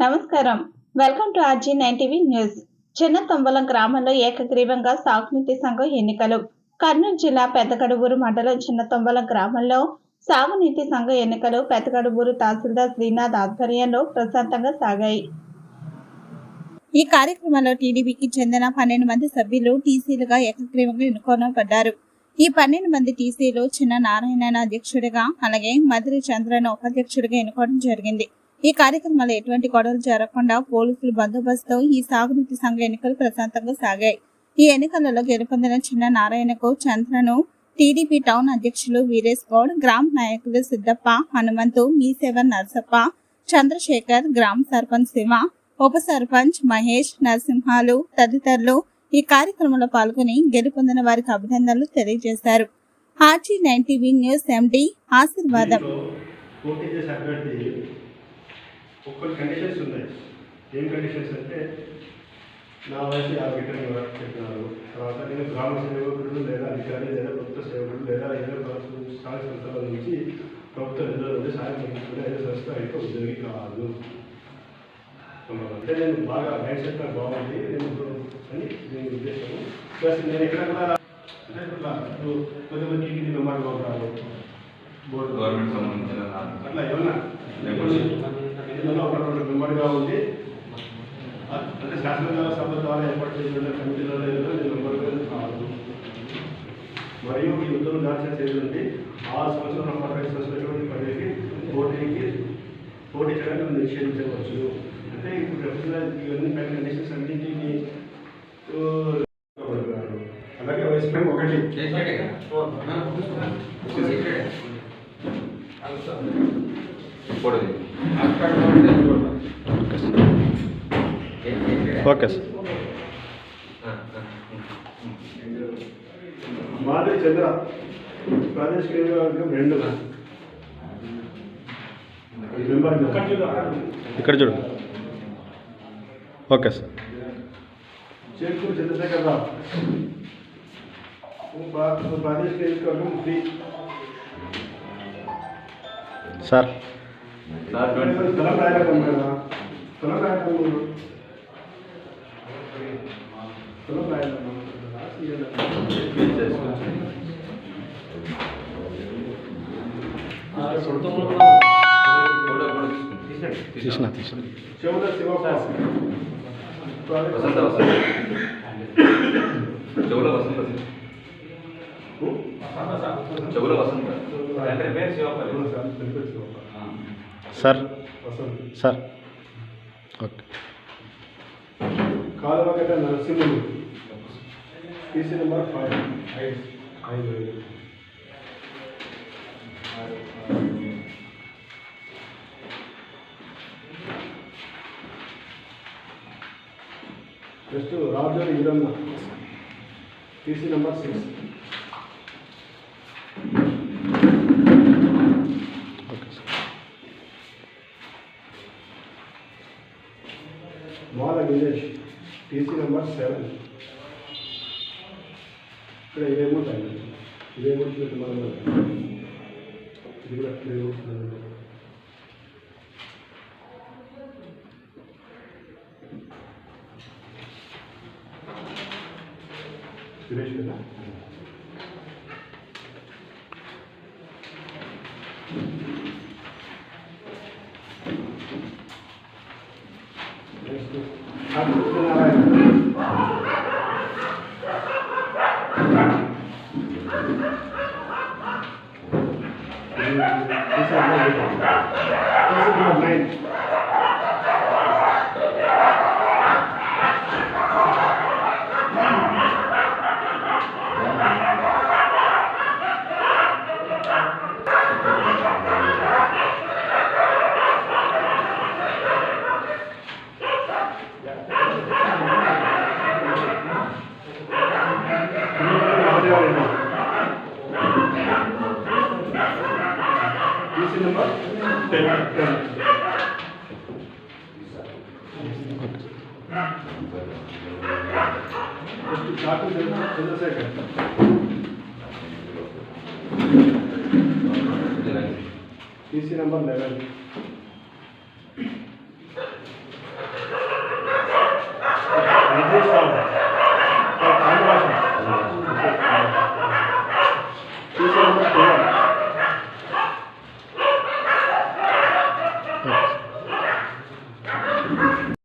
నమస్కారం. Welcome to RG9TV news. చిన్నతంబలం గ్రామంలో ఏకగ్రీవంగా సాగునీటి సంఘం ఎన్నికలు. కర్నూలు జిల్లా పెద్దకడుగూరు మండలం చిన్నతంబలం గ్రామంలో సాగునీటి సంఘం ఎన్నికలు పెద్దకడుగూరు తహసీల్దార్ శ్రీనాథ్ ఆధ్వర్యంలో ప్రశాంతంగా సాగాయి. ఈ కార్యక్రమంలో టీడీపీకి చెందిన 12 మంది సభ్యులు టీసీలుగా ఏకగ్రీవంగా ఎన్నుకోబడ్డారు. ఈ 12 మంది టీసీలు చిన్న నారాయణ అధ్యక్షుడిగా, అలాగే మధురి చంద్రను ఉపాధ్యక్షుడిగా ఎన్నుకోవడం జరిగింది. ఈ కార్యక్రమంలో ఎటువంటి గొడవలు జరగకుండా పోలీసులు బందోబస్తుతో ఈ సాగునీటి సంఘ ఎన్నికలు ప్రశాంతంగా సాగాయి. ఈ ఎన్నికలలో గెలుపొందిన చిన్న నారాయణకు చంద్రను టీడీపీ టౌన్ అధ్యక్షులు వీరేష్ గౌడ్, గ్రామ నాయకులు సిద్దప్ప, హనుమంతు, మీసేవన్ నర్సప్ప, చంద్రశేఖర్, గ్రామ సర్పంచ్ శివ, ఉప సర్పంచ్ మహేష్, నరసింహాలు తదితరులు ఈ కార్యక్రమంలో పాల్గొని గెలుపొందిన వారికి అభినందనలు తెలియజేశారు. RG9TV న్యూస్ ఎండి ఆశీర్వాదం. కొన్ని కండిషన్స్ ఉన్నాయి. ఏం కండిషన్స్ అంటే నా వయసు 50 గంటలు వర్క్ చెప్పినారు. తర్వాత నేను గ్రామ సేవకుడు లేదా అధికారి లేదా ప్రభుత్వ సేవకుడు లేదా ఏదో స్థానిక సంస్థల నుంచి ప్రభుత్వ నిధుల నుండి సాయం పొందుతున్న ఏదో సంస్థ అయితే ఉద్యోగి కాదు. అంటే నేను బాగా మైండ్ సెట్ నాకు బాగుంది అని దీని ఉద్దేశము. ప్లస్ నేను ఎక్కడ కూడా అంటే ఇప్పుడు కొద్దిమందికి మెంబర్ కావాలి బోర్డు గవర్నమెంట్ సంబంధించిన అట్లా ఏమన్నా ఇందులో ఒక 2 మెంబర్గా ఉంది. అంటే శాసనసభ సభ ద్వారా ఏర్పాటు చేసిన కమిటీలో మెంబర్గా కాదు. మరియు ఈ ఉద్యోగం దాల్చిన చేయండి 6 సంవత్సరాల పాటు 5 సంవత్సరాల పదవికి పోటీ చేయడానికి నిషేధించవచ్చు. అంటే ఇప్పుడు ఇవన్నీ పైన కండిషన్స్ అన్నింటినీ అలాగే వయసు పైన ఒకటి ఓకే సార్. మాధవి చంద్ర ప్రాదేశిక నియోజకవర్గం 2 మెంబర్ ఇక్కడ చూడు. Okay sir. చేకూరు చంద్రశేఖర్ రావు ప్రాదేశిక నియోజకవర్గం 3 సార్. స్థలం రాయకుండా తీసిన Chevula Siva sir. Sir okay. Kaluvagadda Narasimhulu TC number 5. Next Rajori Eranna TC number 6. Mala village TC number 7. ఇక్కడ ఇదేమో ఇదేమో మనం ఇది కూడా సురేష్ కదా. Chandrasekhar TC number 11.